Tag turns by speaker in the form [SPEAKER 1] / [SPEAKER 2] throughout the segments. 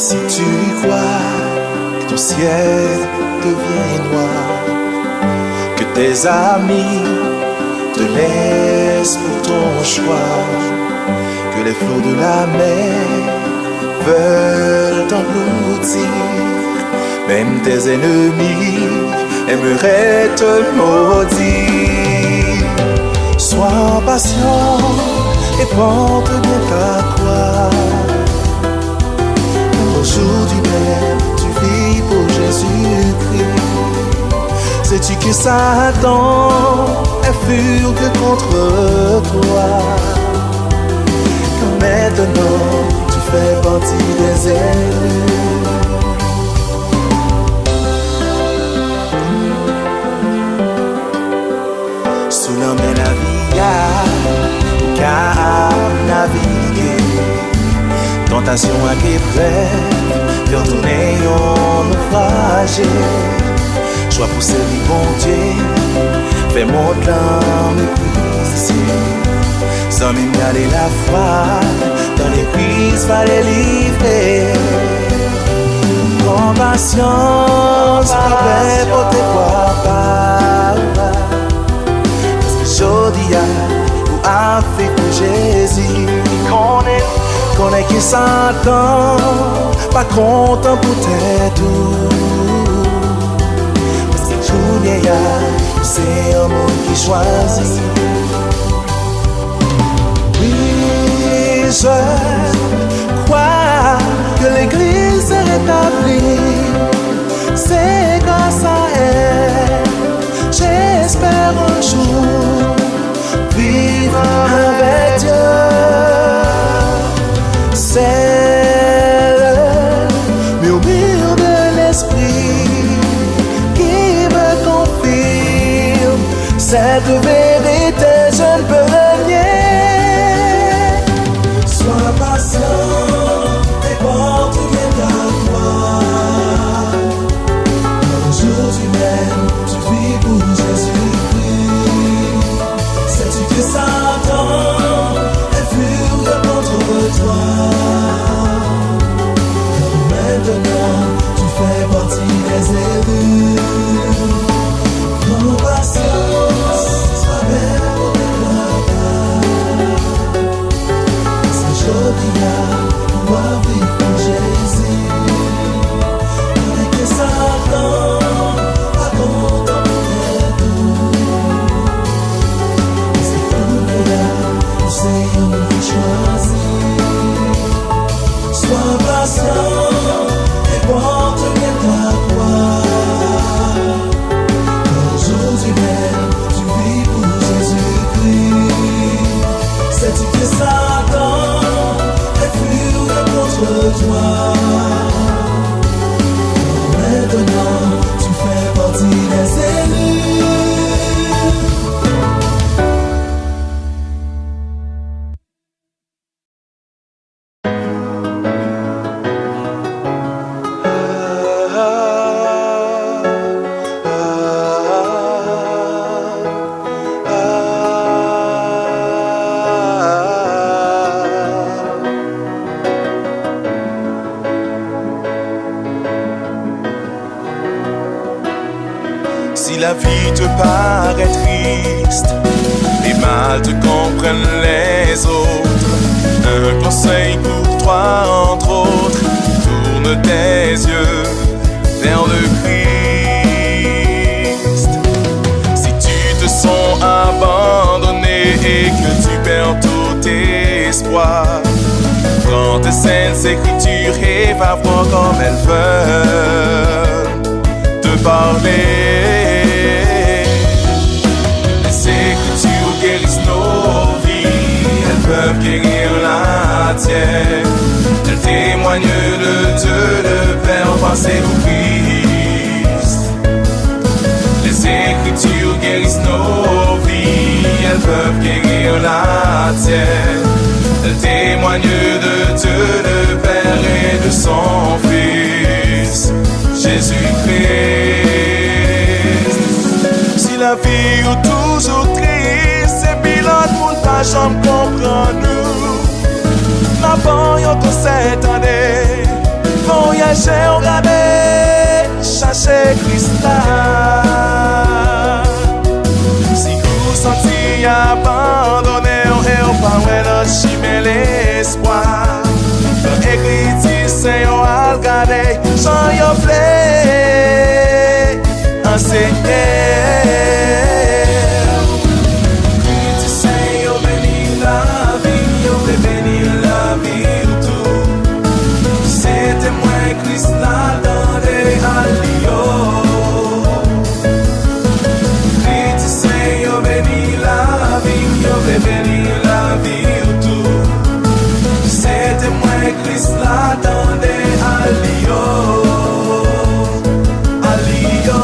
[SPEAKER 1] Si tu y crois, que ton ciel devient noir, que tes amis te laissent pour ton choix, que les flots de la mer veulent t'engloutir, même tes ennemis aimeraient te maudire. Sois patient et porte bien ta croix. Aujourd'hui même, tu vis pour Jésus-Christ. Sais-tu que Satan est furieux contre toi? Que maintenant, tu fais partie des élus. Sous la mer car naviguer. Tentation à qu'épreuve, faire tourner en naufragé. Choix pour servir Bondye, fais mon temps méprisé. Sans même garder la foi, dans les crises fallait livrer. Compassion, pas pour tes pas. Parce que j'odie ou avec Jésus, connais qui Satan, pas content pour tes doux. Parce que tout vieillard, c'est un monde qui choisit. Oui, je crois que l'église est rétablie. C'est grâce à elle, j'espère un jour vivre avec Dieu. C'est le murmure de l'esprit qui me confirme cette vérité, je ne peux le nier. Sois patient et porte bien ta croix. Aujourd'hui même, tu vis pour Jésus-Christ. Sais-tu que Satan est furieux contre toi? Maintenant, tu fais partie des élus. Prends patience, sois belle pour tes papa. C'est joli à pouvoir vivre pour Jésus. Connais que Satan, pas content pour tout. C'est tout là, c'est un qui choisit. Sois patient et porte bien ta croix. Aujourd'hui même, tu vis pour Jésus-Christ. Sais-tu que Satan est furieux contre toi? Maintenant, tu fais partie des élus.
[SPEAKER 2] Si la vie te paraît triste, les mal te comprennent les autres. Un conseil pour toi entre autres, tourne tes yeux vers le Christ. Si tu te sens abandonné et que tu perds tout espoir, prends tes saintes écritures et va voir comme elles veulent te parler. Guérissent nos vies, elles peuvent guérir la tienne. Elles témoignent de Dieu, le Père, passé au Christ. Les Écritures guérissent nos vies, elles peuvent guérir la tienne. Elles témoignent de Dieu, le Père et de son Fils, Jésus-Christ. Si la vie est toujours triste, et puis l'autre monde pas jamais comprend nous. N'a pas yon qu'on s'étonne,
[SPEAKER 1] voyager, on regarder, chercher Christ là. Si vous sentez abandonné, on parle de chemin l'espoir. Écrit c'est on a regardé, sans y plaît, enseigner. Christ la donné à Lyon. Christ Seigneur béni la vie, yo béni la vie tout. C'était moi Christ la donné à Lyon. À Lyon.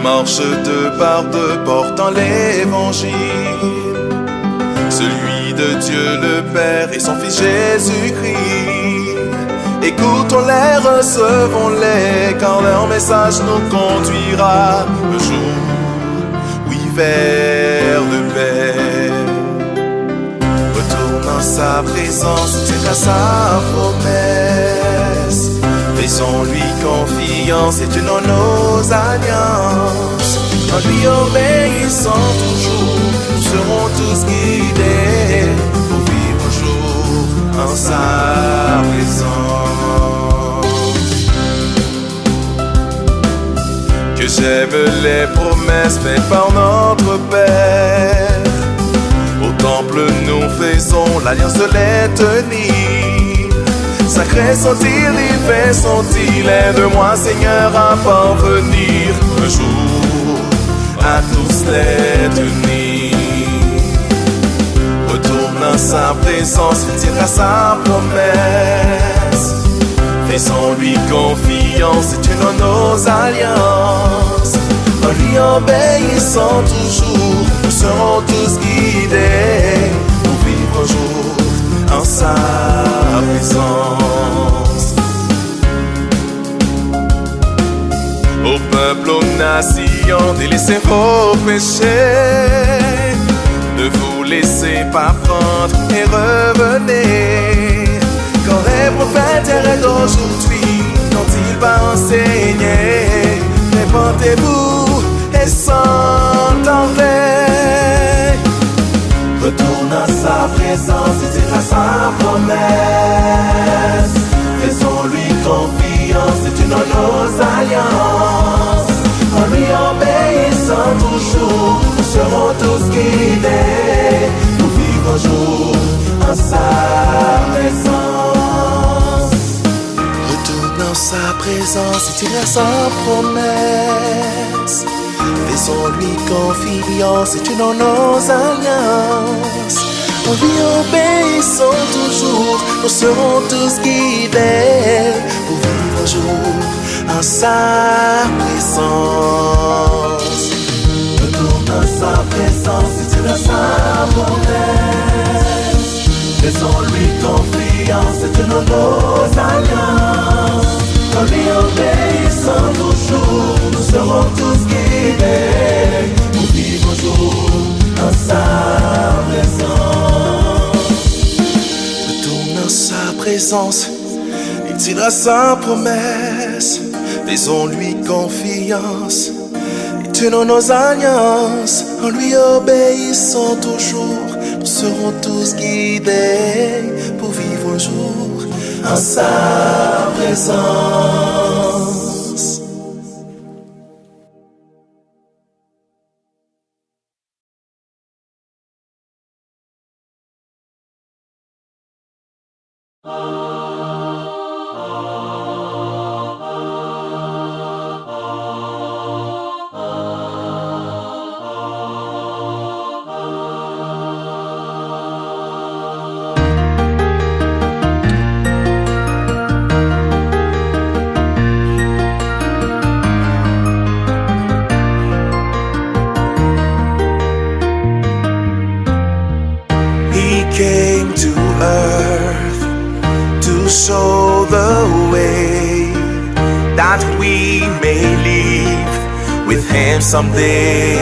[SPEAKER 2] Marche de part de portant l'évangile, celui de Dieu le Père et son Fils Jésus-Christ. Écoutons-les, recevons-les, car leur message nous conduira un jour, oui, vers le Père. Retourne en sa présence, c'est à sa promesse. Faisons-lui confiance et tenons nos alliances. En lui obéissant toujours, nous serons tous guidés pour vivre un jour en sa présence. Que j'aime les promesses faites par notre Père. Au temple nous faisons l'alliance de les tenir. Sacré sont-ils, divins sont-ils, aide-moi Seigneur à parvenir un jour à tous les tenir. Retourne à sa présence, il à sa promesse. Faisons-lui confiance et tenons nos alliances. En lui obéissant toujours, nous serons tous guidés pour vivre un jour en sa présence. Au peuple, aux nations, délaissez vos péchés. Ne vous laissez pas prendre et revenez. Quand les prophètes erraient d'aujourd'hui n'ont-ils pas enseigné? Répentez-vous et s'entendez. Retourne à sa présence et tire à sa promesse. Faisons-lui confiance et tenons nos alliances. En lui obéissant toujours, nous serons tous guidés pour vivre un jour en sa présence. Retourne dans sa présence et tire à sa promesse. Faisons-lui confiance et tenons nos alliances. En lui obéissant toujours, nous serons tous guidés pour vivre un jour en sa présence. Retourne dans sa présence et tire à sa promesse. Faisons-lui confiance et tenons nos alliances. En lui obéissant toujours, nous serons tous guidés pour vivre un jour en sa présence. Retourne dans sa présence, il dira sa promesse.
[SPEAKER 1] Faisons-lui confiance et tenons nos alliances. En lui obéissant toujours, nous serons tous guidés pour vivre un jour en sa présence. Came to earth to show the way that we may live with him someday.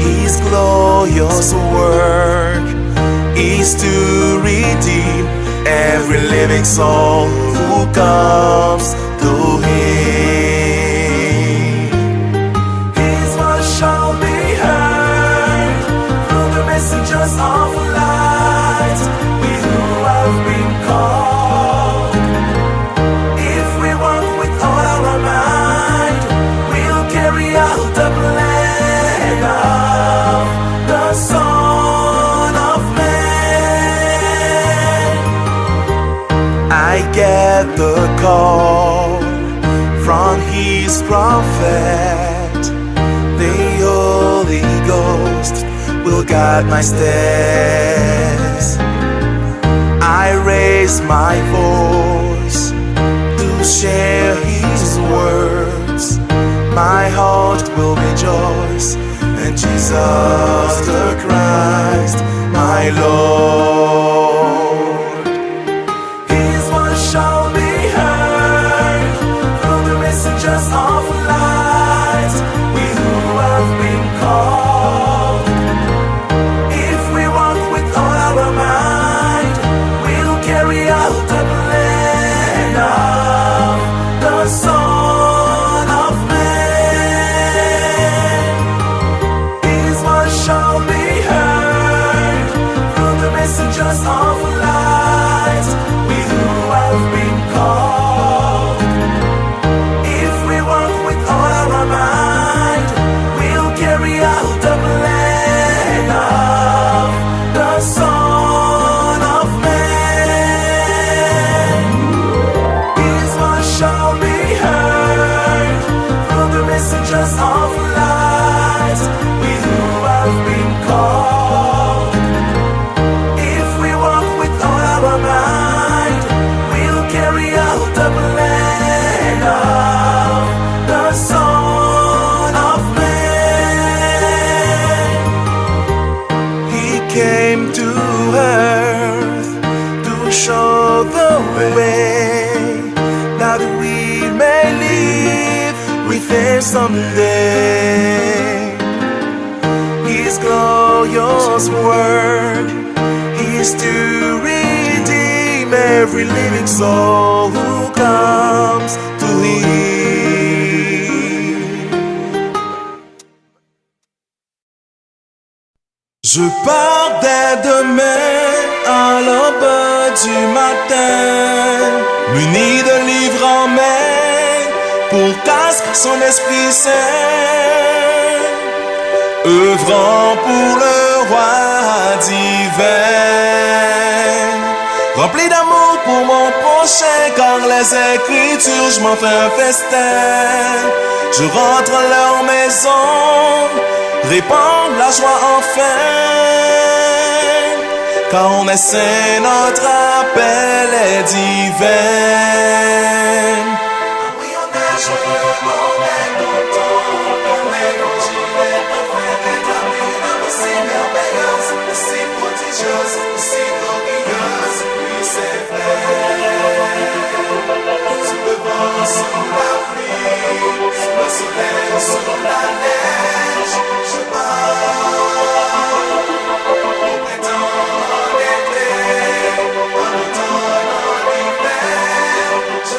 [SPEAKER 1] His glorious work is to redeem every living soul who comes to him. His voice shall be heard through the messengers of light, we who have been called. If we work with all our mind, we'll carry out the plan of the Son of Man. I get the call from his prophet, the Holy Ghost will guide my steps. I raise my voice to share his words. My heart will rejoice in Jesus the Christ, my Lord. His voice shall be heard through the messengers of light, we who have been called. If we walk with all our mind, we'll carry out the plan of the Son of Man. His voice shall be heard through the messengers of light, we who have been called. If we walk with all our mind, we'll carry out the plan of the Son of Man. His voice shall be heard through the messengers of light, we who have been called. If we walk with all our mind, we'll carry out the plan of the Son of Man. He came to earth to show the way that we may live with him someday. His glorious work is to redeem every living soul who comes to him. Je pars dès demain à l'aube du matin, muni de livres en main, pour casque son esprit saint, œuvrant pour le roi divin. Rempli d'amour pour mon prochain, car les écritures, je m'en fais un festin. Je rentre à leur maison, répandre la joie enfin, car on est saint, notre appel est divin. Ah oui, on est joyeux, on est content, car l'évangile est enfin établi, aussi merveilleuse, aussi prodigieuse, aussi glorieuse, oui c'est vrai. Sous le vent, sous la pluie, sous le soleil, sous la neige, je pars au printemps, en été, en automne, en hiver, je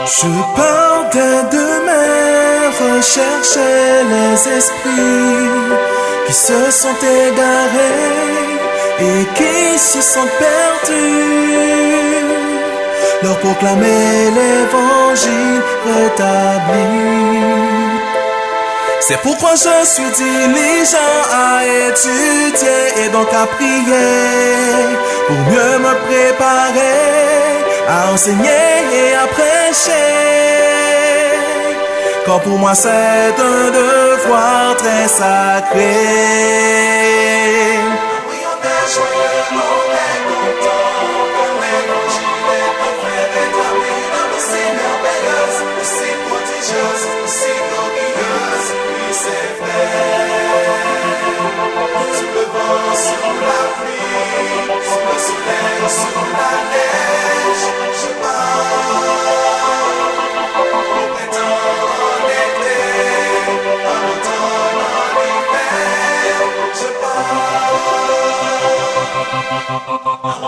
[SPEAKER 1] Je partais de mer rechercher les esprits qui se sont égarés et qui se sont perdus. Leur proclamer l'évangile rétabli. C'est pourquoi je suis diligent à étudier et donc à prier pour mieux me préparer à enseigner et à prêcher. Quand pour moi c'est un devoir très sacré.
[SPEAKER 2] Oui, on est joyeux, on est content, car l'évangile est enfin rétabli. L'œuvre si merveilleuse, si prodigieuse, si glorieuse, oui c'est vrai. Sous le vent, sous la pluie, sous le soleil, sous la neige, je pars. Au printemps, en été, en automne, en hiver, je pars.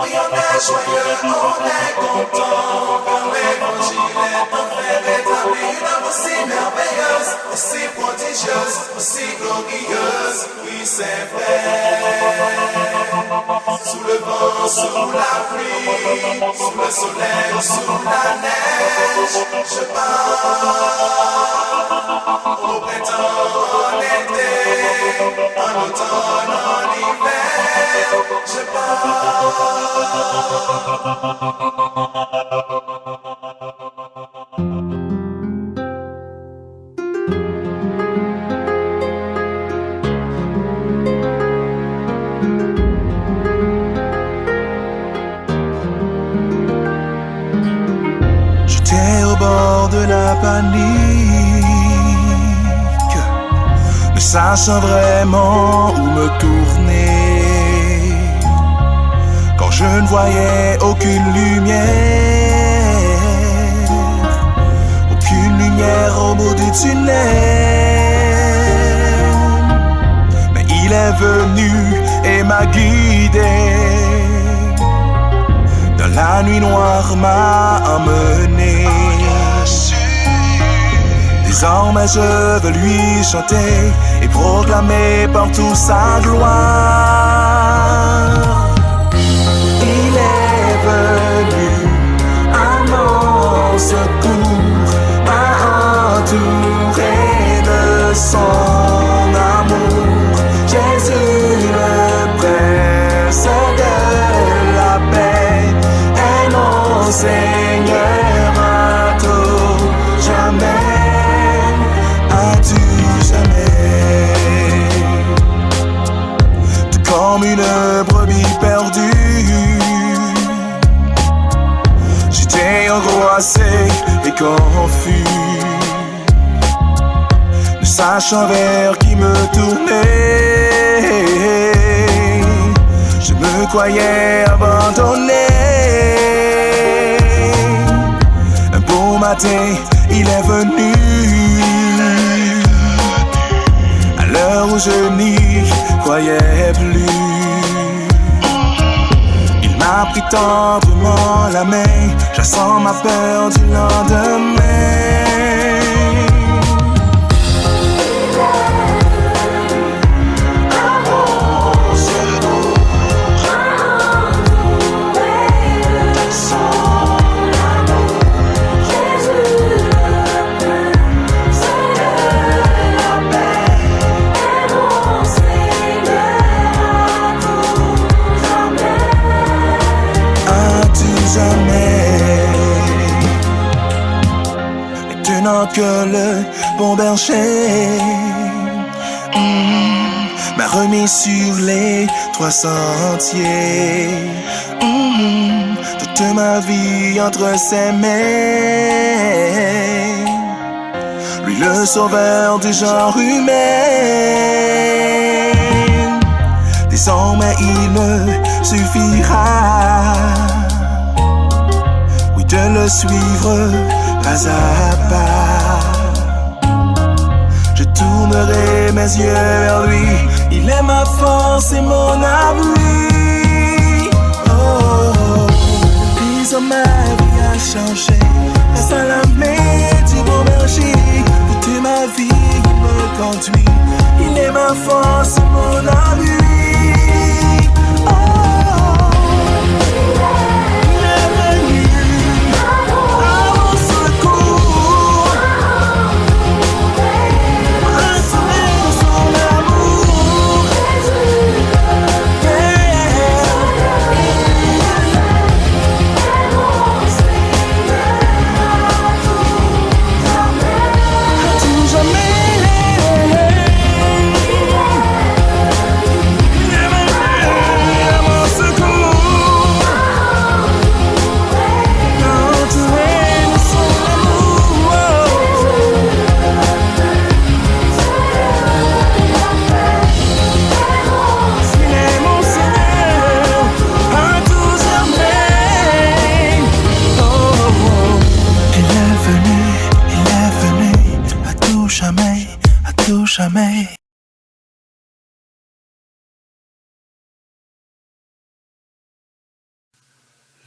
[SPEAKER 2] Oui, on est joyeux, on est content, car l'évangile est enfin rétabli. Une œuvre aussi merveilleuse, aussi prodigieuse, aussi glorieuse, oui c'est vrai. Sous le vent, sous la pluie, sous le soleil, sous la neige, je pars. Au printemps, en été, en automne, en hiver, je pars.
[SPEAKER 1] J'étais au bord de la panique, ne sachant vraiment où me tourner, quand je ne voyais aucune lumière au bout du tunnel. Mais il est venu et m'a guidé, dans la nuit noire m'a emmené. Désormais je veux lui chanter et proclamer partout sa gloire. Il est venu à mon secours, m'a entouré de son amour. Jésus le prince de la paix est mon Seigneur à tout jamais, à tout jamais. Tout comme une brebis perdue, j'étais angoissé et confus, ne sachant vers qui me tourner. Je me croyais abandonné. Un beau matin, il est venu, à l'heure où je n'y croyais plus. Il m'a pris tendrement la main, je sens ma peur du lendemain. Maintenant que le bon berger m'a remis sur les 3 sentiers, toute ma vie entre ses mains, lui le sauveur du genre humain. Désormais il me suffira, oui, de le suivre pas à pas. Je tournerai mes yeux vers lui, il est ma force et mon abri. Oh, disons ma vie a changé, grâce à la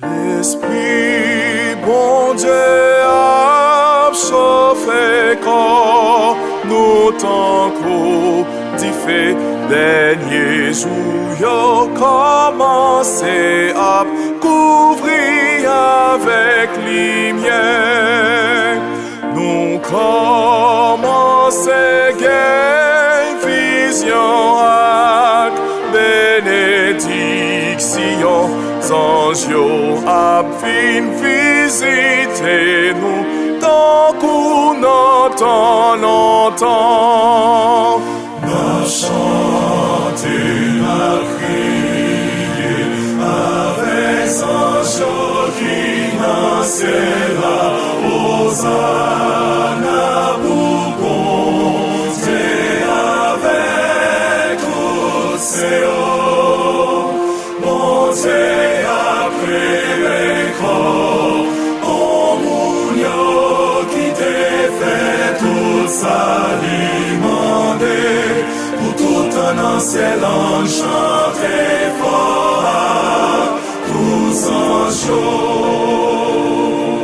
[SPEAKER 2] Lespri Bondye a chauffé corps nous tant qu'au fait dernier jour yo commencé à couvrir avec lumière. Nous commençons gain vision ak bénédiction. Anges a fin visiter nous tant qu'on entend longtemps. Nous chanter, la crier avec anges qui naissera Hosanna pour Bondye avec tous ses hauts. Bondye s'alimenter pour tout un ancien chanter fort tous en jour.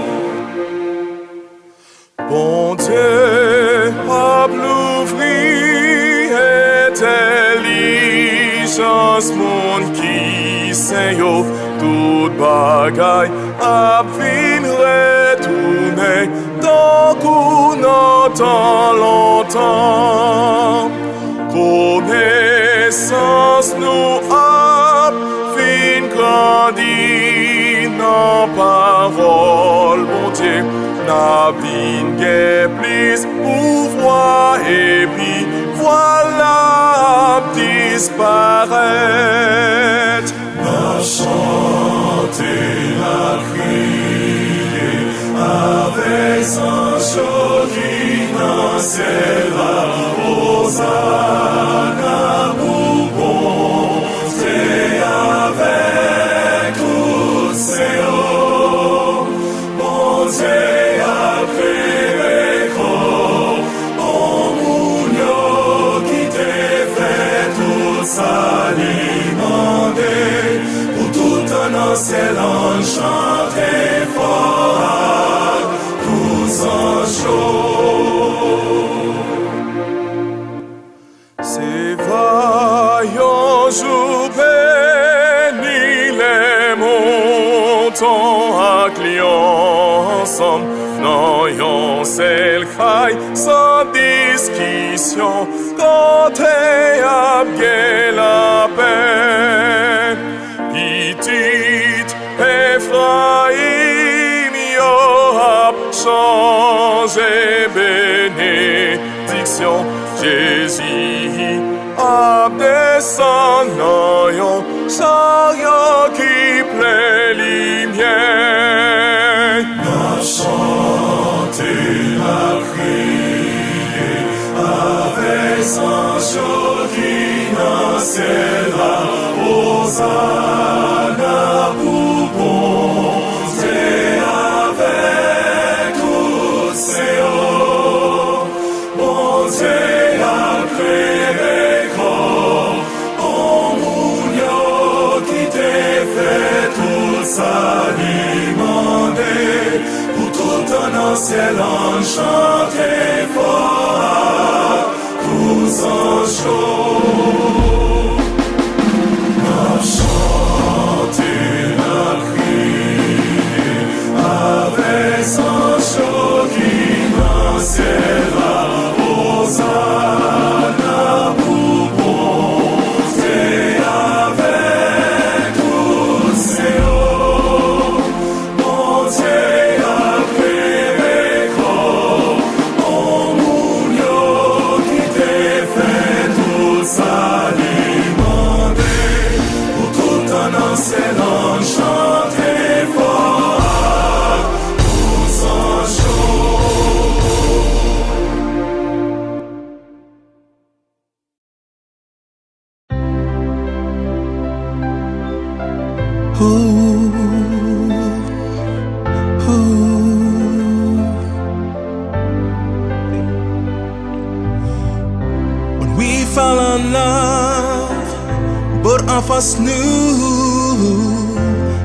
[SPEAKER 2] Bondye a l'ouvrir intelligence monde qui sait yo tout bagaille a fin retourner tant qu'on entend longtemps. Connaissance nous a fin grandi dans parole, mon Dieu, n'a fin plus pouvoir et puis voilà disparaître. N'a chanter la crier avec anges qui naissera Hosanna pour Bondye avec tous ses hauts. Bondye a créé corps en mounio qui t'est fait tout s'alimenter pour tout un ancien chanter fort tous en jour. C'est vaillant jour béni les montants à clients ensemble. N'ayons celle caille sans discussion quand t'es abgué la peine. Petite Ephraim yo a changé bénédiction. Jezi a descendu yon chariot qui plaît lumière. N'a chanté, n'a crié avec anges qui naissera Hosanna pour Bondye avec tous ses hauts. Bondye a créé corps en mounio qui t'est fait tout s'alimenter pour tout un ancien chanter fort tous en jour. N'a chanter, n'a crier avec anges qui naissera Hosanna pour Bondye avec tous ses hauts. Bondye a créé corps en mounio qui t'est fait tout s'alimenter pour tout un ancien chanter fort tous en jour. When we fell in love, but of us knew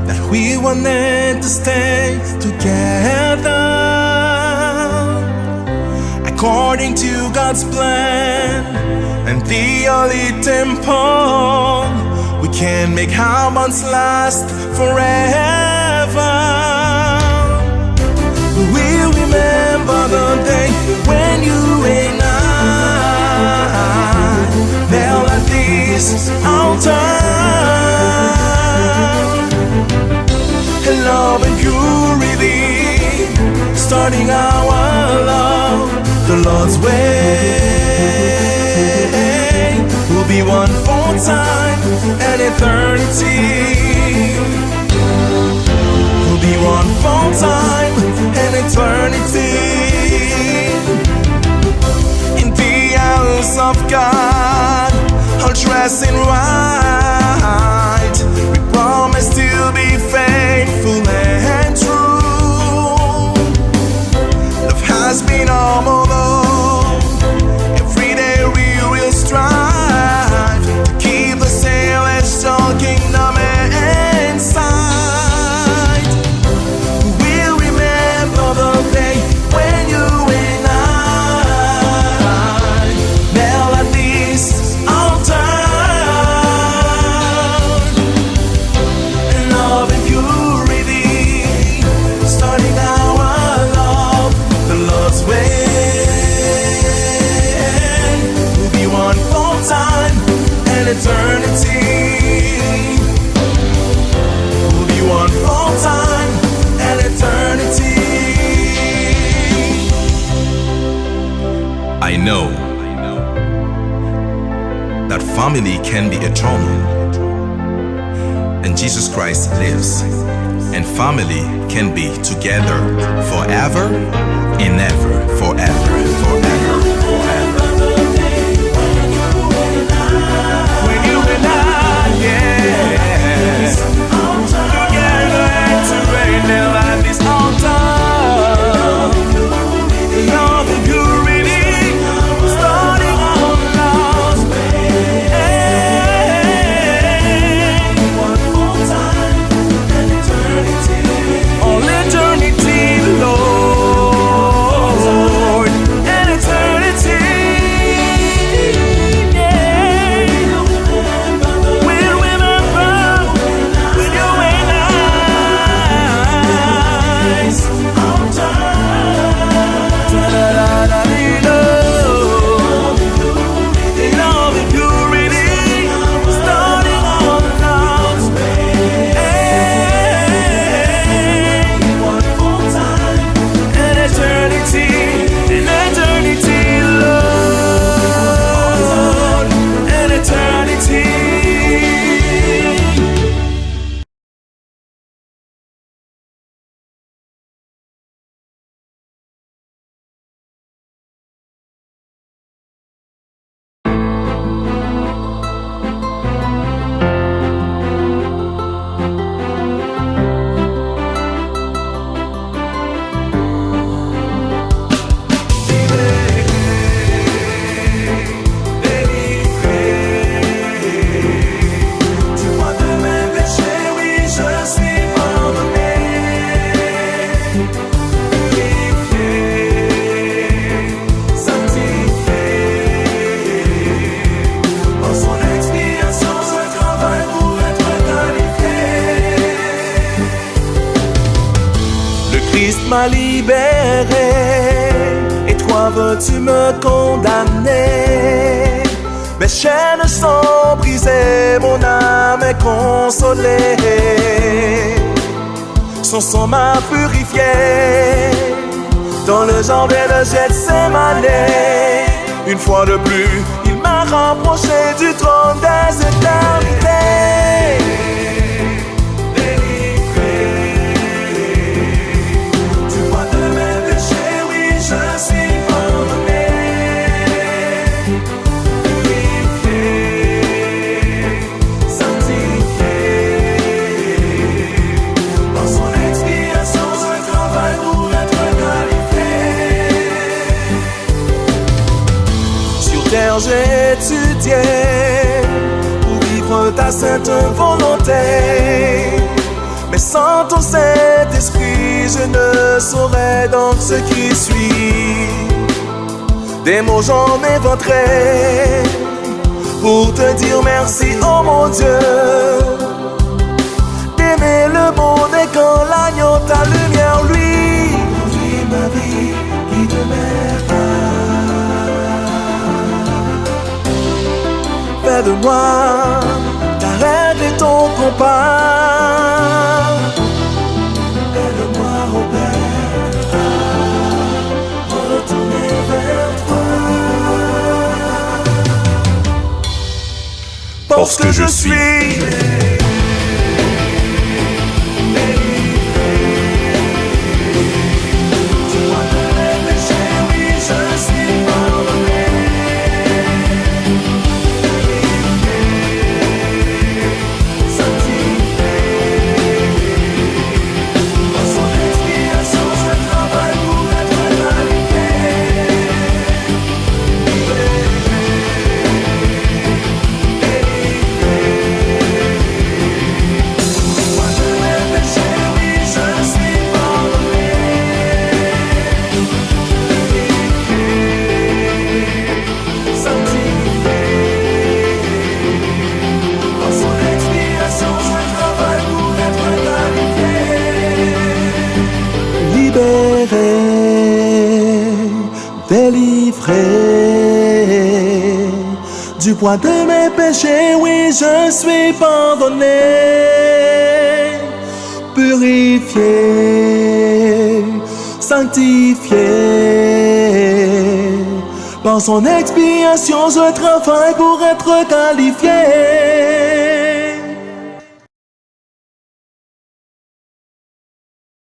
[SPEAKER 2] that we were meant to stay together according to God's plan and the holy temple. We can make our bonds last forever. We'll remember the day when you and I knelt at this altar. Love and purity, starting our love the Lord's way. Will be one for time and eternity. Will be one for time and eternity. In the house of God, all dressed in white, we promise to be faithful and true. Love has been our motto. Every day we will strive to keep the celestial kingdom in sight. We'll remember the day when you and I knelt at this altar. Love and purity, starting our love the Lord's way. We'll be one for time and eternity. We'll be one for time and eternity. I know that family can be eternal, and Jesus Christ lives, and family can be together forever and ever, forever and forever, forever. When you and I, yeah, together and to reign at this altar. Love and purity, starting our love's all eternity, Lord, and eternity. Yeah. We'll remember when you and I's love and purity, starting our love's and eternity, Lord, and eternity. Tu vois de mes péchés, oui, je suis pardonné. Purifié, sanctifié. Par son expiation, je travaille pour être qualifié. Le Christ m'a libéré, et toi veux-tu me condamner? Mes chaînes sont brisées, mon âme est consolée. Son sang m'a purifié dans le jardin de Gethsemane. Une fois de plus, il m'a rapproché du trône des éternités. Tu vois de mes péchés, oui, je suis pardonné. Purifié, sanctifié. Par son expiation, je travaille pour être qualifié. Sur terre, j'ai étudié pour vivre ta sainte volonté. Mais sans
[SPEAKER 1] Sans ton Saint-Esprit, je ne saurais donc ce qui suit. Des mots j'en inventerai pour te dire merci, oh mon Dieu. D'aimer le monde et quand l'agneau ta lumière, lui, conduit ma vie, guide mes pas. Fais de moi ta reine et ton compas. Aide-moi, oh Père, à retourner vers toi. Parce que je suis délivré du poids de mes péchés, oui, je suis pardonné, purifié, sanctifié. Par son expiation, je travaille pour être qualifié.